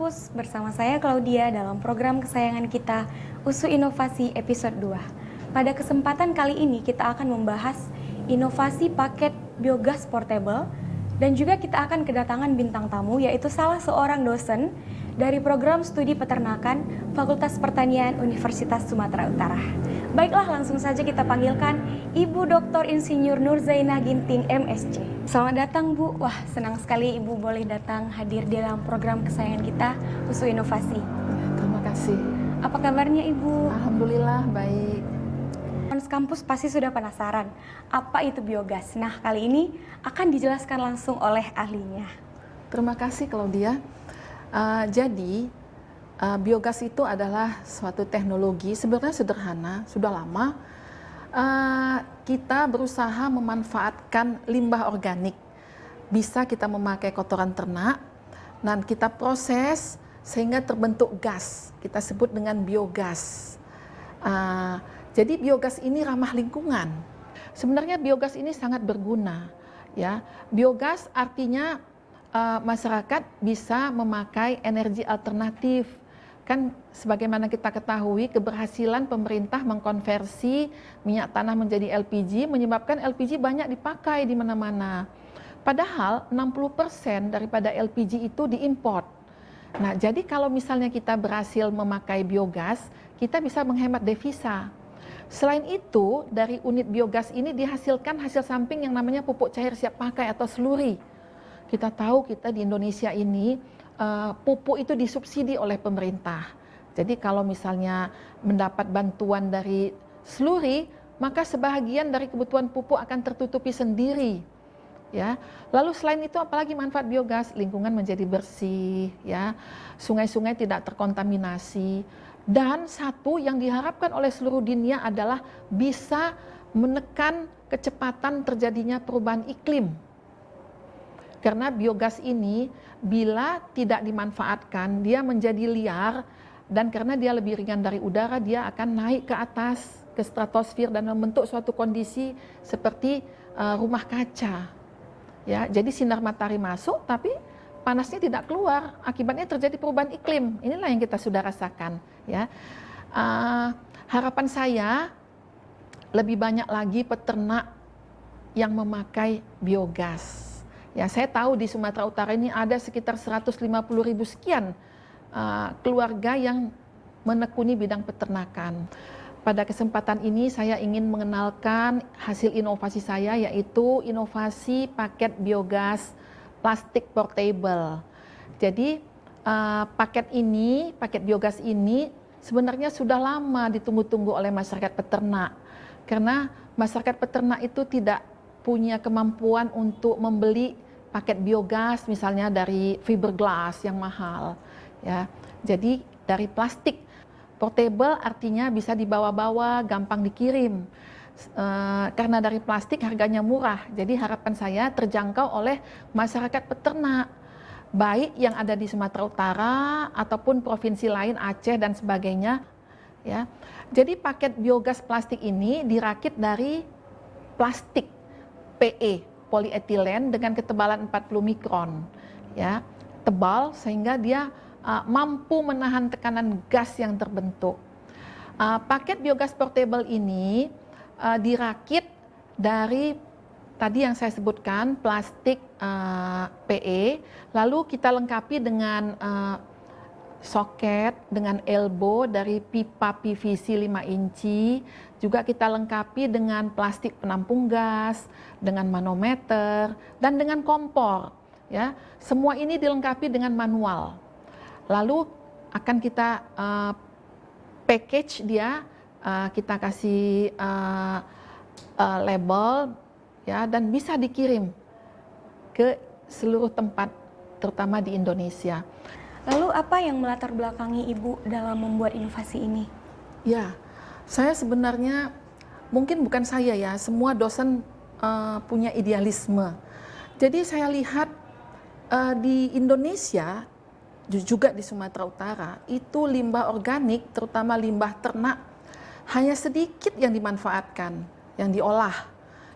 Kampus, bersama saya Claudia dalam program kesayangan kita, USU Inovasi episode 2. Pada kesempatan kali ini kita akan membahas inovasi paket biogas portable dan juga kita akan kedatangan bintang tamu yaitu salah seorang dosen dari program studi peternakan Fakultas Pertanian Universitas Sumatera Utara. Baiklah, langsung saja kita panggilkan Ibu Dr. Insinyur Nurzainah Ginting, MSc. Selamat datang, Bu. Wah, senang sekali Ibu boleh datang hadir di dalam program kesayangan kita, USU Inovasi. Terima kasih. Apa kabarnya, Ibu? Alhamdulillah, baik. Kampus pasti sudah penasaran, apa itu biogas? Nah, kali ini akan dijelaskan langsung oleh ahlinya. Terima kasih, Claudia. Biogas itu adalah suatu teknologi sebenarnya sederhana, sudah lama. Kita berusaha memanfaatkan limbah organik. Bisa kita memakai kotoran ternak dan kita proses sehingga terbentuk gas. Kita sebut dengan biogas. Jadi biogas ini ramah lingkungan. Sebenarnya biogas ini sangat berguna. Ya, biogas artinya masyarakat bisa memakai energi alternatif. Kan sebagaimana kita ketahui, keberhasilan pemerintah mengkonversi minyak tanah menjadi LPG menyebabkan LPG banyak dipakai di mana-mana. Padahal 60% daripada LPG itu diimport. Nah, jadi kalau misalnya kita berhasil memakai biogas, kita bisa menghemat devisa. Selain itu, dari unit biogas ini dihasilkan hasil samping yang namanya pupuk cair siap pakai atau slurry. Kita tahu kita di Indonesia ini pupuk itu disubsidi oleh pemerintah. Jadi kalau misalnya mendapat bantuan dari slurry, maka sebahagian dari kebutuhan pupuk akan tertutupi sendiri. Ya. Lalu selain itu apalagi manfaat biogas? Lingkungan menjadi bersih, ya. Sungai-sungai tidak terkontaminasi. Dan satu yang diharapkan oleh seluruh dunia adalah bisa menekan kecepatan terjadinya perubahan iklim. Karena biogas ini bila tidak dimanfaatkan, dia menjadi liar, dan karena dia lebih ringan dari udara, dia akan naik ke atas, ke stratosfer dan membentuk suatu kondisi seperti rumah kaca. Ya, jadi sinar matahari masuk tapi panasnya tidak keluar, akibatnya terjadi perubahan iklim. Inilah yang kita sudah rasakan. Ya, harapan saya lebih banyak lagi peternak yang memakai biogas. Ya, saya tahu di Sumatera Utara ini ada sekitar 150.000 sekian keluarga yang menekuni bidang peternakan. Pada kesempatan ini saya ingin mengenalkan hasil inovasi saya, yaitu inovasi paket biogas plastik portable. Jadi paket biogas ini sebenarnya sudah lama ditunggu-tunggu oleh masyarakat peternak. Karena masyarakat peternak itu tidak punya kemampuan untuk membeli paket biogas misalnya dari fiberglass yang mahal, ya. Jadi dari plastik portable artinya bisa dibawa-bawa, gampang dikirim. Karena dari plastik harganya murah, jadi harapan saya terjangkau oleh masyarakat peternak, baik yang ada di Sumatera Utara ataupun provinsi lain, Aceh dan sebagainya. Ya, jadi paket biogas plastik ini dirakit dari plastik PE, polietilen dengan ketebalan 40 mikron, ya, tebal sehingga dia mampu menahan tekanan gas yang terbentuk. Paket biogas portable ini dirakit dari tadi yang saya sebutkan plastik PE, lalu kita lengkapi dengan soket dengan elbow dari pipa PVC 5 inci, juga kita lengkapi dengan plastik penampung gas, dengan manometer, dan dengan kompor. Ya, semua ini dilengkapi dengan manual. Lalu akan kita package dia, kita kasih label, ya, dan bisa dikirim ke seluruh tempat, terutama di Indonesia. Lalu apa yang melatar belakangi Ibu dalam membuat inovasi ini? Ya, saya sebenarnya, mungkin bukan saya ya, semua dosen punya idealisme. Jadi saya lihat di Indonesia, juga di Sumatera Utara, itu limbah organik, terutama limbah ternak, hanya sedikit yang dimanfaatkan, yang diolah.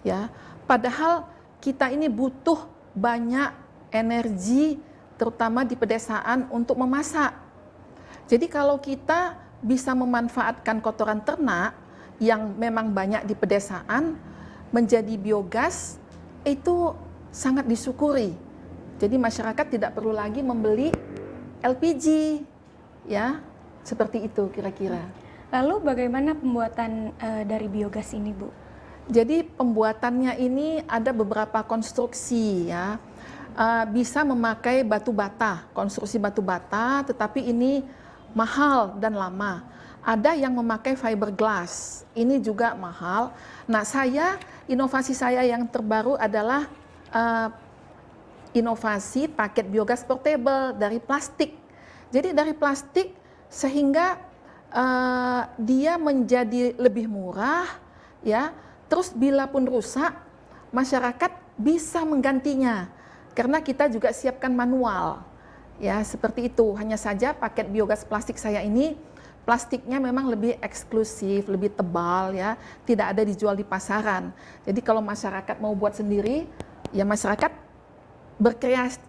Ya, padahal kita ini butuh banyak energi terutama di pedesaan untuk memasak. Jadi kalau kita bisa memanfaatkan kotoran ternak yang memang banyak di pedesaan menjadi biogas, itu sangat disyukuri. Jadi masyarakat tidak perlu lagi membeli LPG, ya, seperti itu kira-kira. Lalu bagaimana pembuatan dari biogas ini, Bu? Jadi pembuatannya ini ada beberapa konstruksi, ya. Bisa memakai batu bata, konstruksi batu bata, tetapi ini mahal dan lama. Ada yang memakai fiberglass, ini juga mahal. Nah, inovasi saya yang terbaru adalah inovasi paket biogas portable dari plastik. Jadi dari plastik sehingga dia menjadi lebih murah, ya. Terus bila pun rusak, masyarakat bisa menggantinya karena kita juga siapkan manual, ya, seperti itu. Hanya saja paket biogas plastik saya ini plastiknya memang lebih eksklusif, lebih tebal, ya, tidak ada dijual di pasaran. Jadi kalau masyarakat mau buat sendiri, ya masyarakat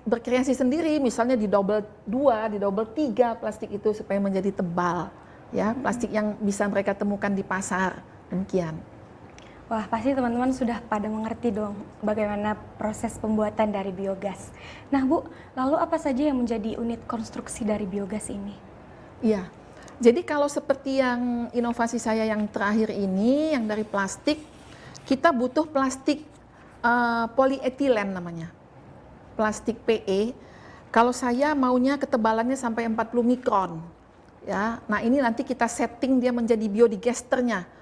berkreasi sendiri, misalnya di double 2, di double 3 plastik itu supaya menjadi tebal, ya, plastik yang bisa mereka temukan di pasar. Demikian. Wah, pasti teman-teman sudah pada mengerti dong bagaimana proses pembuatan dari biogas. Nah, Bu, lalu apa saja yang menjadi unit konstruksi dari biogas ini? Iya, jadi kalau seperti yang inovasi saya yang terakhir ini, yang dari plastik, kita butuh plastik polietilen namanya, plastik PE. Kalau saya maunya ketebalannya sampai 40 mikron. Ya, nah ini nanti kita setting dia menjadi biodigesternya.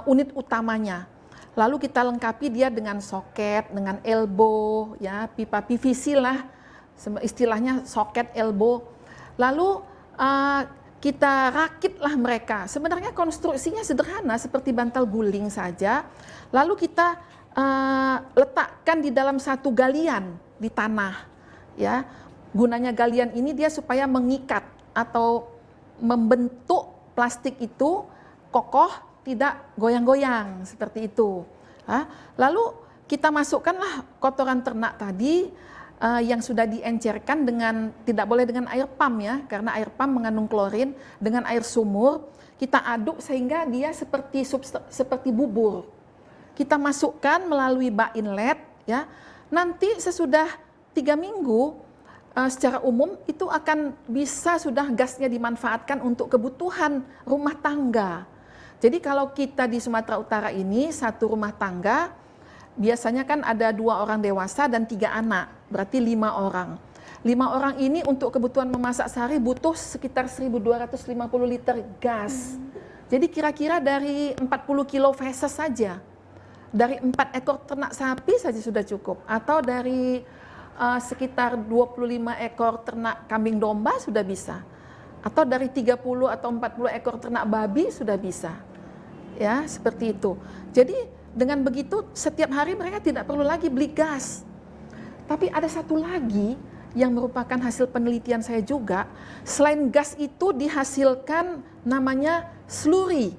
Unit utamanya. Lalu kita lengkapi dia dengan soket, dengan elbow, ya, pipa PVC lah, istilahnya soket elbow. Lalu kita rakitlah mereka. Sebenarnya konstruksinya sederhana seperti bantal guling saja. Lalu kita letakkan di dalam satu galian di tanah, ya. Gunanya galian ini dia supaya mengikat atau membentuk plastik itu kokoh, tidak goyang-goyang seperti itu. Lalu kita masukkanlah kotoran ternak tadi yang sudah diencerkan dengan, tidak boleh dengan air pump, ya, karena air pump mengandung klorin, dengan air sumur kita aduk sehingga dia seperti bubur. Kita masukkan melalui bak inlet, ya. Nanti sesudah 3 minggu secara umum itu akan bisa sudah gasnya dimanfaatkan untuk kebutuhan rumah tangga. Jadi kalau kita di Sumatera Utara ini satu rumah tangga biasanya kan ada 2 orang dewasa dan 3 anak, berarti 5 orang. 5 orang ini untuk kebutuhan memasak sehari butuh sekitar 1.250 liter gas. Jadi kira-kira dari 40 kilo feses saja, dari 4 ekor ternak sapi saja sudah cukup, atau dari sekitar 25 ekor ternak kambing domba sudah bisa, atau dari 30 atau 40 ekor ternak babi sudah bisa. Ya, seperti itu. Jadi dengan begitu setiap hari mereka tidak perlu lagi beli gas. Tapi ada satu lagi yang merupakan hasil penelitian saya juga. Selain gas itu dihasilkan namanya slurry.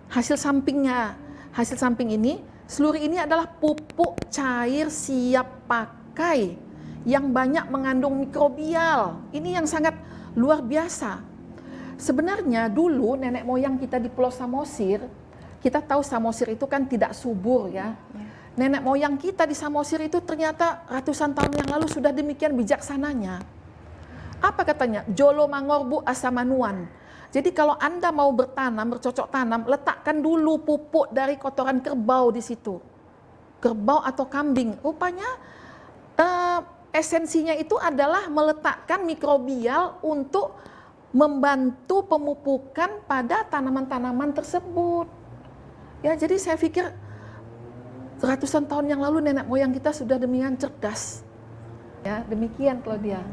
Hasil samping ini, slurry ini adalah pupuk cair siap pakai yang banyak mengandung mikrobial. Ini yang sangat luar biasa. Sebenarnya dulu nenek moyang kita di Pulau Samosir, kita tahu Samosir itu kan tidak subur, ya. Nenek moyang kita di Samosir itu ternyata ratusan tahun yang lalu sudah demikian bijaksananya. Apa katanya? Jolo mangorbu asamanuan. Jadi kalau Anda mau bertanam, bercocok tanam, letakkan dulu pupuk dari kotoran kerbau di situ. Kerbau atau kambing. Rupanya esensinya itu adalah meletakkan mikrobial untuk membantu pemupukan pada tanaman-tanaman tersebut. Ya, jadi saya pikir ratusan tahun yang lalu nenek moyang kita sudah demikian cerdas. Ya, demikian Claudia.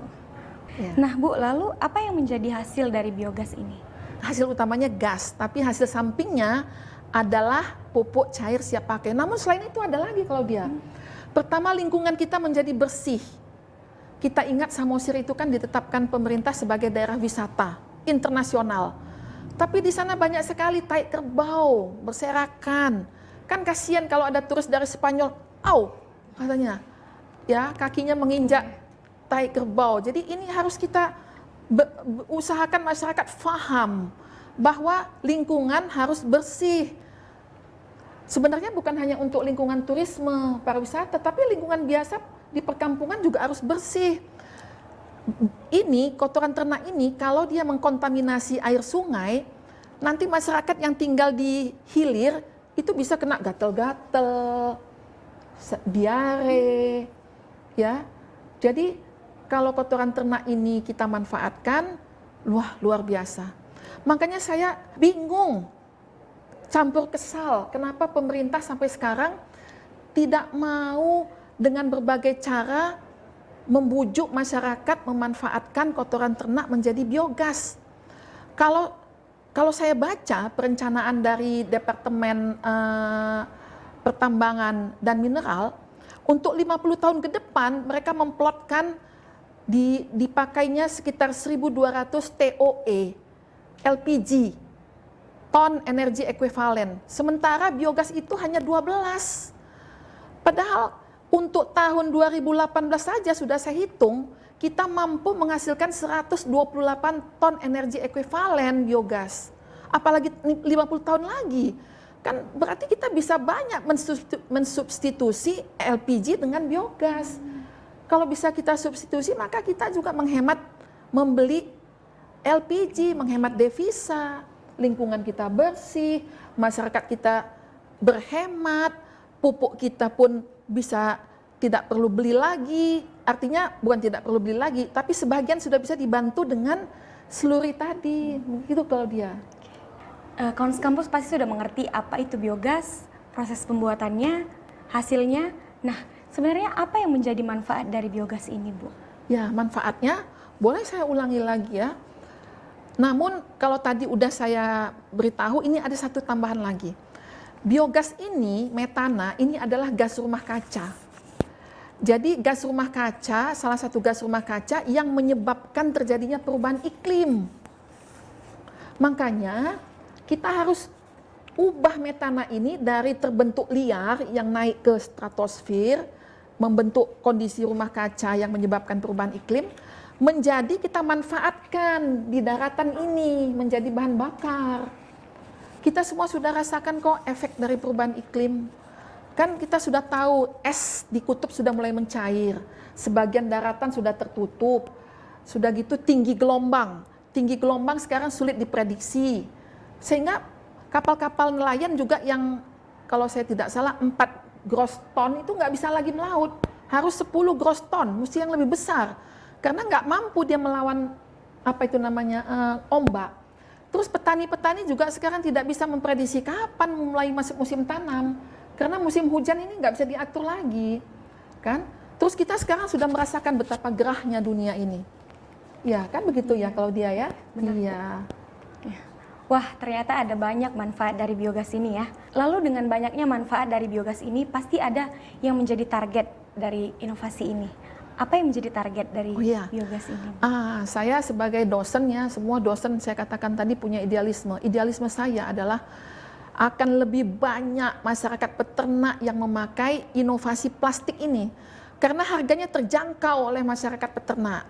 Ya. Nah, Bu, lalu apa yang menjadi hasil dari biogas ini? Hasil utamanya gas, tapi hasil sampingnya adalah pupuk cair siap pakai. Namun selain itu ada lagi Claudia. Pertama, lingkungan kita menjadi bersih. Kita ingat Samosir itu kan ditetapkan pemerintah sebagai daerah wisata internasional. Tapi di sana banyak sekali tai kerbau berserakan. Kan kasihan kalau ada turis dari Spanyol, katanya, ya, kakinya menginjak tai kerbau. Jadi ini harus kita usahakan masyarakat faham bahwa lingkungan harus bersih. Sebenarnya bukan hanya untuk lingkungan turisme, pariwisata, tapi lingkungan biasa di perkampungan juga harus bersih. Ini kotoran ternak ini kalau dia mengkontaminasi air sungai, nanti masyarakat yang tinggal di hilir itu bisa kena gatal-gatal, diare, ya. Jadi kalau kotoran ternak ini kita manfaatkan, wah luar biasa. Makanya saya bingung, campur kesal, kenapa pemerintah sampai sekarang tidak mau dengan berbagai cara membujuk masyarakat memanfaatkan kotoran ternak menjadi biogas. Kalau saya baca perencanaan dari Departemen Pertambangan dan Mineral, untuk 50 tahun ke depan mereka memplotkan dipakainya sekitar 1.200 TOE LPG, ton energi ekuivalen. Sementara biogas itu hanya 12. Padahal untuk tahun 2018 saja sudah saya hitung, kita mampu menghasilkan 128 ton energi ekuivalen biogas. Apalagi 50 tahun lagi. Kan berarti kita bisa banyak mensubstitusi LPG dengan biogas. Kalau bisa kita substitusi, maka kita juga menghemat membeli LPG, menghemat devisa, lingkungan kita bersih, masyarakat kita berhemat, pupuk kita pun bisa tidak perlu beli lagi. Artinya bukan tidak perlu beli lagi, tapi sebagian sudah bisa dibantu dengan slurry tadi. Begitu Claudia. Kawan Kampus pasti sudah mengerti apa itu biogas, proses pembuatannya, hasilnya. Nah, sebenarnya apa yang menjadi manfaat dari biogas ini, Bu? Ya, manfaatnya boleh saya ulangi lagi ya. Namun kalau tadi udah saya beritahu, ini ada satu tambahan lagi. Biogas ini, metana, ini adalah gas rumah kaca. Jadi gas rumah kaca, salah satu gas rumah kaca yang menyebabkan terjadinya perubahan iklim. Makanya kita harus ubah metana ini dari terbentuk liar yang naik ke stratosfer, membentuk kondisi rumah kaca yang menyebabkan perubahan iklim, menjadi kita manfaatkan di daratan ini menjadi bahan bakar. Kita semua sudah rasakan kok efek dari perubahan iklim. Kan kita sudah tahu es di kutub sudah mulai mencair, sebagian daratan sudah tertutup, sudah gitu tinggi gelombang. Tinggi gelombang sekarang sulit diprediksi. Sehingga kapal-kapal nelayan juga yang kalau saya tidak salah 4 gross ton itu nggak bisa lagi melaut. Harus 10 gross ton, mesti yang lebih besar. Karena nggak mampu dia melawan apa itu namanya ombak. Terus petani-petani juga sekarang tidak bisa memprediksi kapan mulai masuk musim tanam. Karena musim hujan ini nggak bisa diatur lagi. Kan? Terus kita sekarang sudah merasakan betapa gerahnya dunia ini. Ya kan begitu ya kalau dia ya. Benar. Iya. Wah, ternyata ada banyak manfaat dari biogas ini ya. Lalu dengan banyaknya manfaat dari biogas ini, pasti ada yang menjadi target dari inovasi ini. Apa yang menjadi target dari biogas ini? Saya sebagai dosen ya, semua dosen saya katakan tadi punya idealisme. Idealisme saya adalah akan lebih banyak masyarakat peternak yang memakai inovasi plastik ini. Karena harganya terjangkau oleh masyarakat peternak.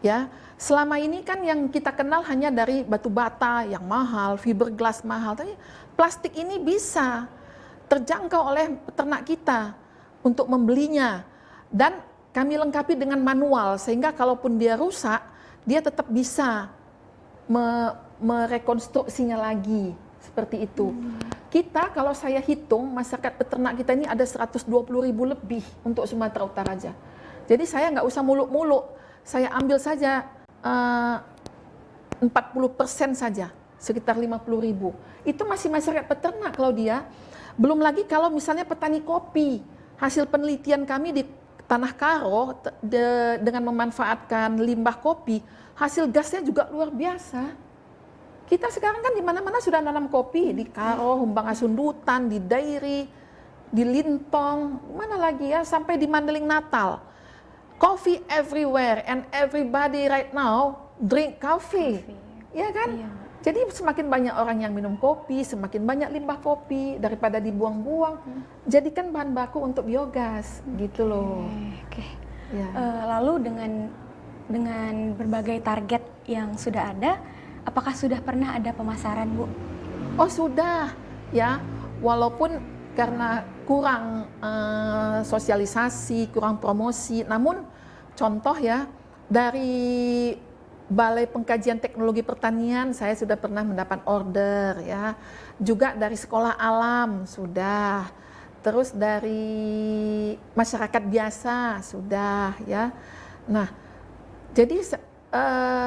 Ya, selama ini kan yang kita kenal hanya dari batu bata yang mahal, fiberglass mahal. Tapi plastik ini bisa terjangkau oleh peternak kita untuk membelinya. Dan kami lengkapi dengan manual sehingga kalaupun dia rusak, dia tetap bisa merekonstruksinya lagi seperti itu. Kita kalau saya hitung masyarakat peternak kita ini ada 120.000 lebih untuk Sumatera Utara aja. Jadi saya nggak usah muluk-muluk. Saya ambil saja 40% saja, sekitar 50.000. Itu masih masyarakat peternak kalau dia. Belum lagi kalau misalnya petani kopi. Hasil penelitian kami di Tanah Karo dengan memanfaatkan limbah kopi, hasil gasnya juga luar biasa. Kita sekarang kan di mana-mana sudah nanam kopi, di Karo, Humbang Asundutan, di Dairi, di Lintong, mana lagi ya, sampai di Mandeling Natal. Coffee everywhere and everybody right now drink coffee. Ya kan? Iya. Jadi semakin banyak orang yang minum kopi, semakin banyak limbah kopi daripada dibuang-buang. Jadikan bahan baku untuk biogas, gitu loh. Oke. Ya. Lalu dengan berbagai target yang sudah ada, apakah sudah pernah ada pemasaran, Bu? Oh sudah, ya. Walaupun karena kurang sosialisasi, kurang promosi, namun contoh ya dari Balai Pengkajian Teknologi Pertanian saya sudah pernah mendapat order ya. Juga dari sekolah alam sudah. Terus dari masyarakat biasa sudah ya. Nah, jadi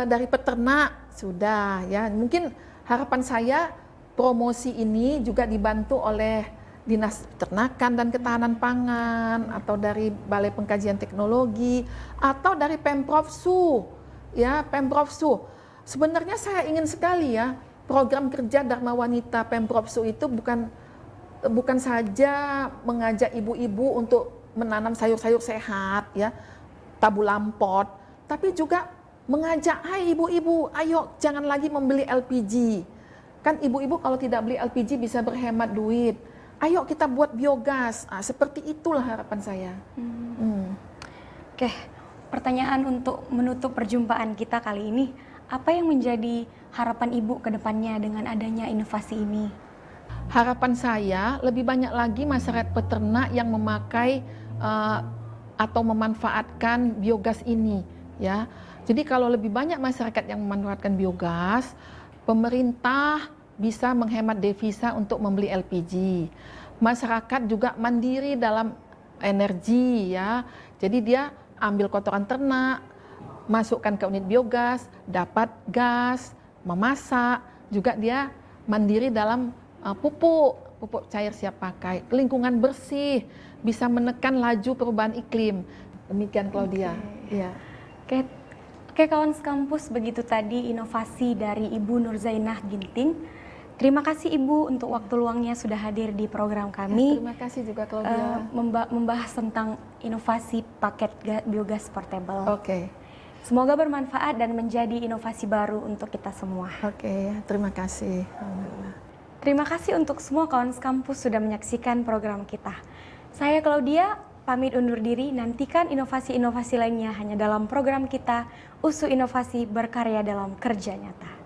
dari peternak sudah ya. Mungkin harapan saya promosi ini juga dibantu oleh Dinas Peternakan dan Ketahanan Pangan atau dari Balai Pengkajian Teknologi atau dari Pemprov Su. Ya, Pemprov Su. Sebenarnya saya ingin sekali ya program kerja Dharma Wanita Pemprov Su itu bukan saja mengajak ibu-ibu untuk menanam sayur-sayur sehat ya, tabu lampot, tapi juga mengajak, hai ibu-ibu, ayo jangan lagi membeli LPG. Kan ibu-ibu kalau tidak beli LPG bisa berhemat duit. Ayo kita buat biogas. Seperti itulah harapan saya. Oke, pertanyaan untuk menutup perjumpaan kita kali ini, apa yang menjadi harapan Ibu ke depannya dengan adanya inovasi ini? Harapan saya lebih banyak lagi masyarakat peternak yang memakai atau memanfaatkan biogas ini ya. Jadi kalau lebih banyak masyarakat yang memanfaatkan biogas, pemerintah bisa menghemat devisa untuk membeli LPG. Masyarakat juga mandiri dalam energi ya. Jadi dia ambil kotoran ternak, masukkan ke unit biogas, dapat gas, memasak, juga dia mandiri dalam pupuk cair siap pakai, lingkungan bersih, bisa menekan laju perubahan iklim. Demikian Claudia. Ya. Oke, kawan sekampus, begitu tadi inovasi dari Ibu Nurzainah Ginting. Terima kasih Ibu untuk waktu luangnya sudah hadir di program kami. Terima kasih juga Claudia. Membahas tentang inovasi paket biogas portable. Oke. Semoga bermanfaat dan menjadi inovasi baru untuk kita semua. Oke, terima kasih. Terima kasih untuk semua kawan sekampus sudah menyaksikan program kita. Saya Claudia, pamit undur diri. Nantikan inovasi-inovasi lainnya hanya dalam program kita, USU Inovasi Berkarya dalam Kerja Nyata.